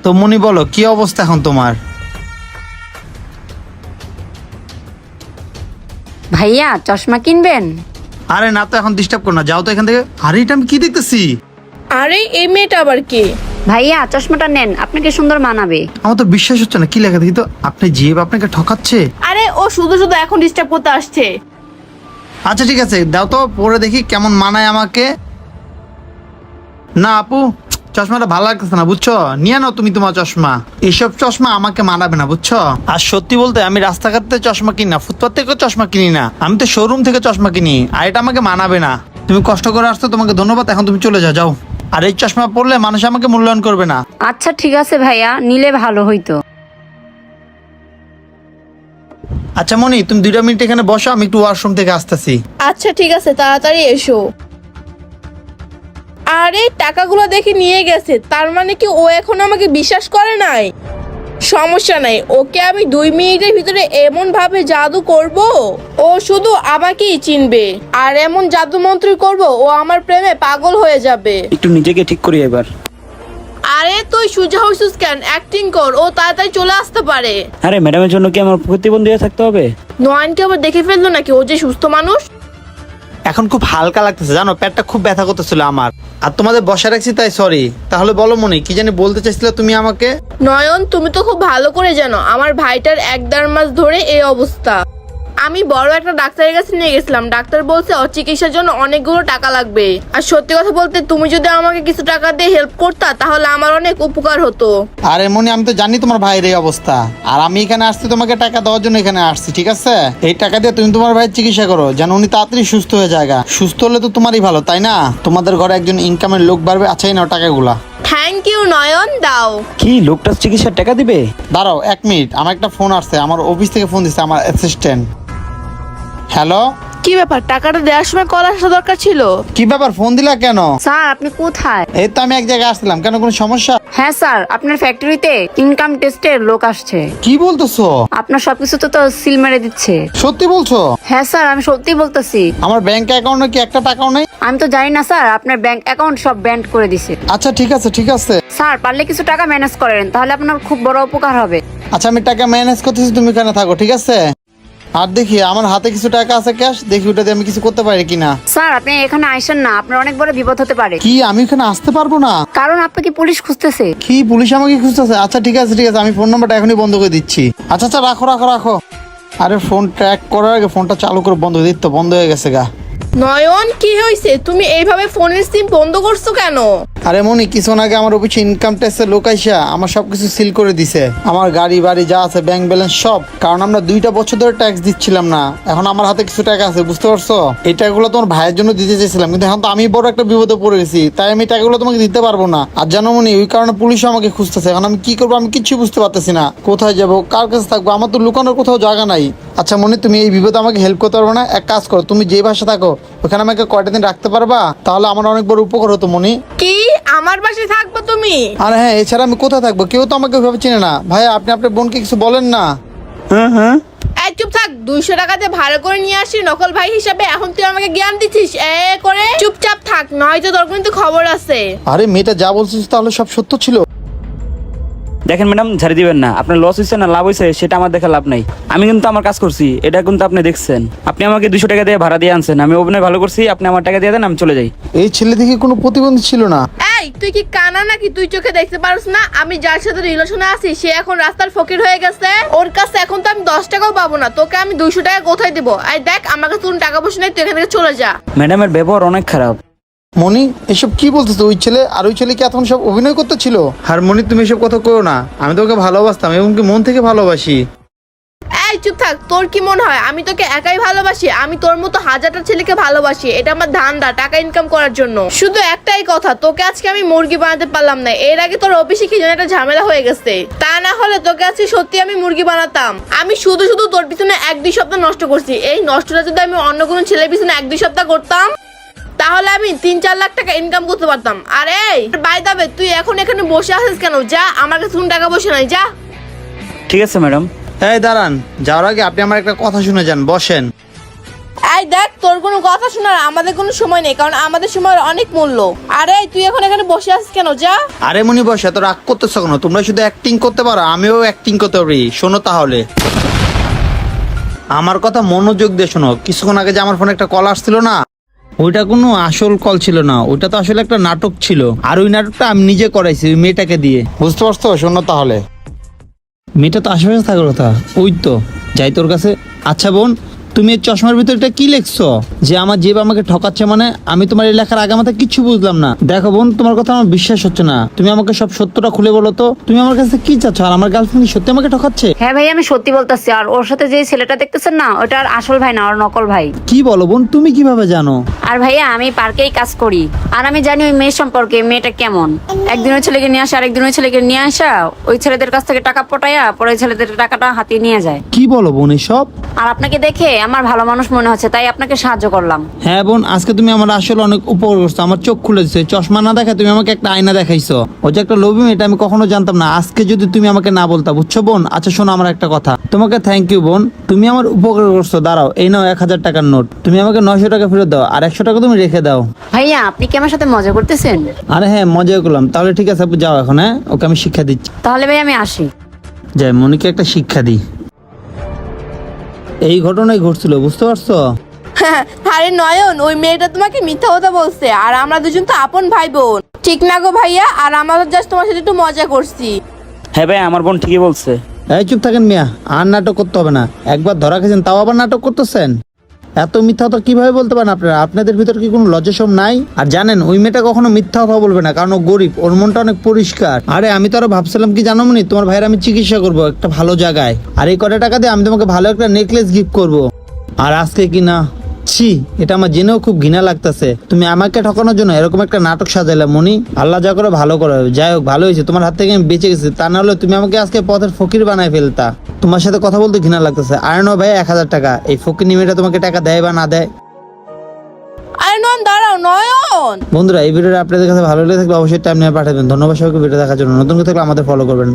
তো মনি বলো কি অবস্থা এখন তোমার? ভাইয়া চশমা কিনবেন? আরে না তো, এখন ডিস্টার্ব করো না, যাও তো এখান থেকে। আরে এটা আমি কি দেখতেছি? আরে এই মেয়েটা আবার কে? ভাইয়া চশমাটা নেন, আপনাকে সুন্দর মানাবে। আমার তো বিশ্বাস হচ্ছে না, কি লেখা দেখি তো। আপনি জিএব আপনাকে ঠকাচ্ছে? আরে ও শুধু শুধু এখন ডিস্টার্ব করতে আসছে। আচ্ছা ঠিক আছে, দাও তো পরে দেখি কেমন মানায় আমাকে। না আপু, চশমাটা ভালো লাগতেছে না বুঝছো, নিয়ে নাও তুমি তোমার চশমা। এসব চশমা আমাকে মানাবে না বুঝছো। আর সত্যি বলতে আমি রাস্তাঘাট থেকে চশমা কিনি না, ফুটপাথ থেকে চশমা কিনি না, আমি তো শোরুম থেকে চশমা কিনি। আর এটা আমাকে মানাবে না। তুমি কষ্ট করে আসছো, তোমাকে ধন্যবাদ, এখন তুমি চলে যাও যাও। আর এই চশমা পরলে মানুষ আমাকে মূল্যায়ন করবে না। আচ্ছা ঠিক আছে ভাইয়া, নিলে ভালো হইতো। আচ্ছা মনি, তুমি 2 মিনিট এখানে বসো, আমি একটু ওয়াশরুম থেকে আসতেছি। আচ্ছা ঠিক আছে, তাড়াতাড়ি এসো। আরে টাকাগুলো দেখে নিয়ে গেছে, তার মানে কি ও এখন আমাকে বিশ্বাস করে নাই? সমস্যা নাই, ওকে আমি 2 মিনিটের ভিতরে এমন ভাবে জাদু করব, ও শুধু আমাকেই চিনবে। আর এমন জাদু মন্ত্র করব, ও আমার প্রেমে পাগল হয়ে যাবে। একটু নিজেকে ঠিক করি এবার। আরে তুই সোজা হইছিস কেন? অ্যাক্টিং কর, ও তাড়াতাড়ি চলে আসতে পারে। আরে ম্যাডামের জন্য কি আমার প্রতিবন্ধী হয়ে থাকতে হবে? নয়নকে আবার দেখে ফেললো নাকি? ও যে সুস্থ মানুষ। এখন খুব হালকা লাগতেছে জানো, পেটটা খুব ব্যথা করতেছিল আমার। আর তোমাদের বসে রাখছি তাই সরি। তাহলে বলো মনি, কি জানি বলতে চাইছিলে তুমি আমাকে? নয়ন, তুমি তো খুব ভালো করে জানো আমার ভাইটার 1-1.5 মাস ধরে এই অবস্থা। আমি বড় একটা ডাক্তারের কাছে নিয়ে গেছিলাম, ডাক্তার বলছে ওর চিকিৎসার জন্য অনেকগুলো টাকা লাগবে। আর সত্যি কথা বলতে, তুমি যদি আমাকে কিছু টাকা দিয়ে হেল্প করতা তাহলে আমার অনেক উপকার হতো। আরে মনি, আমি তো জানি তোমার ভাইয়ের এই অবস্থা, আর আমি এখানে আসছি তোমাকে টাকা দেওয়ার জন্য এখানে আসছি, ঠিক আছে? এই টাকা দিয়ে তুমি তোমার ভাইয়ের চিকিৎসা করো, যেন উনি তাড়াতাড়ি সুস্থ হয়ে যায়। সুস্থ হলে তো তোমারই ভালো, তাই না? তোমাদের ঘরে একজন ইনকামের লোক বাড়বে। আচ্ছা এই নাও টাকাগুলা। থ্যাংক ইউ নয়ন, দাও। কি লোকটার চিকিৎসার টাকা দিবে? দাঁড়াও 1 মিনিট, আমার একটা ফোন আসছে, আমার অফিস থেকে ফোন দিচ্ছে আমার অ্যাসিস্ট্যান্ট। হ্যালো, কি ব্যাপার? টাকাটা দেওয়ার সময় কল আসা দরকার ছিল। কি ব্যাপার, ফোন দিলা কেন? স্যার আপনি কোথায়? এই তো আমি এক জায়গায় আসছিলাম, কেন কোনো সমস্যা? হ্যাঁ স্যার, আপনার ফ্যাক্টরিতে ইনকাম টেস্টের লোক আসছে। কি বলতেছো? আপনার সবকিছুতে তো সিল মেরে দিচ্ছে। সত্যি বলছো? হ্যাঁ স্যার, আমি সত্যি বলতেছি। আমার ব্যাংক অ্যাকাউন্টে কি একটা টাকাও নেই? আমি তো জানি না স্যার, আপনার ব্যাংক অ্যাকাউন্ট সব ব্যান্ড করে দিছে। আচ্ছা ঠিক আছে ঠিক আছে। স্যার পারলে কিছু টাকা ম্যানেজ করেন, তাহলে আপনার খুব বড় উপকার হবে। আচ্ছা আমি টাকা ম্যানেজ করতেছি, তুমি এখানে থাকো, ঠিক আছে? আর দেখি আমার হাতে কিছু টাকা আছে ক্যাশ, দেখি ওটা দিয়ে আমি কিছু করতে পারি কিনা। স্যার আপনি এখানে আইসেন না, আপনার অনেক বড় বিপদ হতে পারে। কি আমি এখানে আসতে পারবো না? কারণ আপনাকে পুলিশ খুঁজতেছে। কি পুলিশ আমাকে খুঁজতেছে? আচ্ছা ঠিক আছে ঠিক আছে, আমি ফোন নাম্বারটা এখনই বন্ধ করে দিচ্ছি। আচ্ছা আচ্ছা রাখো রাখো রাখো। আরে ফোন ট্র্যাক করার আগে ফোনটা চালু করে বন্ধ করে দিত, বন্ধ হয়ে গেছে গা। নয়ন, কি হয়েছে? তুমি এইভাবে ফোনের সিম বন্ধ করছো কেন? আরে মনি, কিছুক্ষণ আগে আমার অফিসে ইনকাম ট্যাক্সের লোক আইসা আমার সবকিছু সিল করে দিছে, আমার গাড়ি বাড়ি যা আছে ব্যাংক ব্যালেন্স সব। কারণ আমরা 2টা বছর ধরে ট্যাক্স দিচ্ছিলাম না, এখন আমার হাতে কিছু টাকা আছে, বুঝতে পারছো? এই টাকাগুলো তোমার ভাইয়ের জন্য দিতে চাইছিলাম, কিন্তু এখন তো আমি বড় একটা বিপদে পড়ে গেছি, তাই আমি টাকাগুলো তোমাকে দিতে পারবো না। আর জানো মনি, ওই কারণে পুলিশও আমাকে খুঁজতেছে। এখন আমি কি করবো, আমি কিচ্ছু বুঝতে পারতেছি না। কোথায় যাবো, কার কাছে থাকবো, আমার তো লুকানোর কোথাও জায়গা নাই। আচ্ছা মনি, তুমি এই বিপদে আমাকে হেল্প করতে পারবো না? এক কাজ করো, তুমি যে বাসা থাকো ওখানে আমাকে কয়টা দিন রাখতে পারবা? তাহলে আমার অনেক বড় উপকার হতো মনি। কি আমার বাসায় থাকবে তুমি? আর হ্যাঁ, এছাড়া আমি কোথায় থাকবো? কেউ তো আমাকে ওইভাবে চিনে না। ভাই আপনি আপনার বোনকে কিছু বলেন না। হ্যাঁ এই চুপ থাক, 200 টাকাতে ভাড়া করে নিয়ে আসি নকল ভাই হিসাবে, এখন তুই আমাকে জ্ঞান দিচ্ছিস? করে চুপচাপ থাক, নয়তো তোর কিন্তু খবর আছে। আরে মেয়েটা যা বলছিস তাহলে সব সত্য ছিল? দেখেন ম্যাডাম, ঝাড়ি দিবেন না। আপনার লস হয়েছে না লাভ হয়েছে সেটা আমার দেখা লাভ নাই। আমি কিন্তু আমার কাজ করছি, এটা কিন্তু আপনি দেখছেন। আপনি আমাকে 200 টাকা দিয়ে ভাড়া দিয়ে আনছেন, আমি অভিনয় ভালো করছি, আপনি আমার টাকা দিয়ে দেন, আমি চলে যাই। এই ছেলে দেখি কোনো প্রতিবন্ধী ছিল না। এই তুই কি কানা নাকি? তুই চোখে দেখতে পারছ না আমি যার সাথে রিলেশনে আছি সে এখন রাস্তার ফকির হয়ে গেছে? ওর কাছে এখন তো আমি 10 টাকাও পাবো না, তোকে আমি 200 টাকা কোথায় দিব? এই দেখ, আমার কাছে কোনো টাকা পয়সা নেই, তুই এখান থেকে চলে যা। ম্যাডামের ব্যবহার অনেক খারাপ। মনি এসব কি বলতেছো? ওই ছেলে আর ওই ছেলে কি এখন সব অভিনয় করতে ছিল? আর মনি তুমি এসব কথা করো না, আমি তোকে ভালোবাসতাম এবং কি মন থেকে ভালোবাসি। এই চুপ থাক, তোর কি মনে হয় আমি তোকে একাই ভালোবাসি? আমি তোর মতো হাজারটা ছেলেকে ভালোবাসি, এটা আমার ধান্দা, টাকা ইনকাম করার জন্য। শুধু একটাই কথা, তোকে আজকে আমি মুরগি বানাতে পারলাম না, এর আগে তোর অফিসে কি যেন একটা ঝামেলা হয়ে গেছে। তা না হলে তোকে আজকে সত্যি আমি মুরগি বানাতাম। আমি শুধু শুধু তোর পিছনে 1-2 সপ্তাহ নষ্ট করছি, এই নষ্টটা যদি আমি অন্য কোনো ছেলের পিছনে 1-2 সপ্তাহ করতাম তাহলে আমি 3-4 লাখ টাকা ইনকাম করতে পারতাম। আর এই বাই দা ওয়ে, তুই এখন এখানে বসে আছিস কেন? যা, আমার কাছে কোনো টাকা পয়সা নাই, যা। ঠিক আছে ম্যাডাম। এই দাঁড়ান, যাওয়ার আগে আপনি আমার একটা কথা শুনে যান, বসেন। এই দেখ, তোর কোনো কথা শোনার আমাদের কোনো সময় নেই, কারণ আমাদের সময়ের অনেক মূল্য। আরে তুই এখন এখানে বসে আছিস কেন? যা। আরে মনি বস, এত রাগ করতেছো কেন? তোমরা শুধু অ্যাক্টিং করতে পারো, আমিও অ্যাক্টিং করতে পারি। শোনো তাহলে, আমার কথা মনোযোগ দিয়ে শোনো। কিছুক্ষণ আগে যে আমার ফোনে একটা কল আসছিল না, ওইটা কোনো আসল কল ছিল না, ওইটা তো আসলে একটা নাটক ছিল। আর ওই নাটকটা আমি নিজে করাইছি ওই মেয়েটাকে দিয়ে, বুঝতে পারছো? শোনো তাহলে, মেয়েটা তো আশেপাশে থাকার কথা, ওই তো যাই তোর কাছে। আচ্ছা বোন, তুমি এই চশমার ভিতরটা কি লিখছো? যে আমার জিব আমাকে ঠকাচ্ছে মানে? আমি তোমার এই লেখার আগামাথা কিচ্ছু বুঝলাম না। দেখো বোন, তোমার কথা আমার বিশ্বাস হচ্ছে না। তুমি আমাকে সব সত্যটা খুলে বলো তো, তুমি আমার কাছে কি চাচ্ছ? আর আমার গার্লফ্রেন্ড সত্যি আমাকে ঠকাচ্ছে? হ্যাঁ ভাই, আমি সত্যি বলতেছি। আর ওর সাথে যে ছেলেটা দেখতেছেন না, ওটা আর আসল ভাই না, ওর নকল ভাই। কি বলো বোন, তুমি কিভাবে জানো? আর ভাইয়া, আমি পার্কেই কাজ করি, আর আমি জানি ওই মেয়ের সম্পর্কে, মেয়েটা কেমন। একদিন ওই ছেলেকে নিয়ে আসা, আরেকদিন ওই ছেলেকে নিয়ে আসা, ওই ছেলেদের কাছ থেকে টাকা পটাইয়া পরে ওই ছেলেদের টাকাটা হাতিয়ে নিয়ে যায়। কি বলো বোন এসব? আর আপনাকে দেখে আমার ভালো মানুষ মনে হচ্ছে, তাই আপনাকে সাহায্য করলাম। হ্যাঁ বোন, আজকে তুমি আমার আসলে অনেক উপকার করছো, আমার চোখ খুলে দিছো। চশমা না দেখা তুমি আমাকে একটা আয়না দেখাইছো। ও যে একটা লোভী, এটা আমি কখনো জানতাম না। আজকে যদি তুমি আমাকে না বলতা, বুঝছো বোন? আচ্ছা শোনো আমার একটা কথা, তোমাকে থ্যাংক ইউ বোন, তুমি আমার উপকার করছো। দাঁড়াও, এই নাও 1000 টাকার নোট, তুমি আমাকে 900 টাকা ফেরত দাও, আর 100 টাকা তুমি রেখে দাও। ভাইয়া, আপনি কি আমার সাথে মজা করতেছেন? আরে হ্যাঁ, মজা করলাম। তাহলে ঠিক আছে আপু, যাও এখন। হ্যাঁ, ওকে আমি শিক্ষা দিচ্ছি। তাহলে ভাই আমি আসি। যাই, মনিকে একটা শিক্ষা দিই। এই ঘটনাই ঘটছিল, বুঝতে পারছো? আরে নয়ন, ওই মেয়েটা তোমাকে মিথ্যা কথা বলছে, আর আমরা দুজন তো আপন ভাই বোন, ঠিক না গো ভাইয়া? আর আমরা জাস্ট তোমার সাথে একটু মজা করছি। হ্যাঁ ভাই, আমার বোন ঠিকই বলছে। এই চুপ থাকেন মিয়া, আর নাটক করতে হবে না। একবার ধরা খেয়েছেন, তাও আবার নাটক করতেছেন? এত মিথ্যা কথা কিভাবে বলতে পারেন আপনারা? আপনাদের ভিতর কি কোনো লজ্জাশরম নাই? আর জানেন, ওই মেয়েটা কখনো মিথ্যা কথা বলবে না, কারণ ও গরিব, ওর মনটা অনেক পরিষ্কার। আরে আমি তো আরো ভাবছিলাম কি জানো মনি, তোমার ভাইয়ের আমি চিকিৎসা করবো একটা ভালো জায়গায়, আর এই কটা টাকা দিয়ে আমি তোমাকে ভালো একটা নেকলেস গিফট করব। আর আজকে কি না, ছি, এটা আমার জেনেও খুব ঘৃণা লাগতেছে। তুমি আমাকে ঠকানোর জন্য এরকম একটা নাটক সাজাইলা মনি। আল্লাহ যা করে ভালো করে। যাই হোক, ভালো হয়েছে, তোমার হাত থেকে আমি বেঁচে গেছি। তা না হলে তুমি আমাকে আজকে পথের ফকির বানায় ফেলতা। তোমার সাথে কথা বলতে ঘৃণা লাগতেছে। আর নো ভাই, 1000 টাকা। এই ফকির নিমেটা তোমাকে টাকা দেয় বা না দেয়? আরে নয়ন দাঁড়াও, নয়ন। বন্ধুরা, এই ভিডিওটা আপনাদের কাছে ভালো লেগে থাকলে অবশ্যই টাইম নিয়ে পাঠাবেন। ধন্যবাদ সবাইকে ভিডিও দেখার জন্য। নতুন কেউ থাকলে আমাদের ফলো করবেন।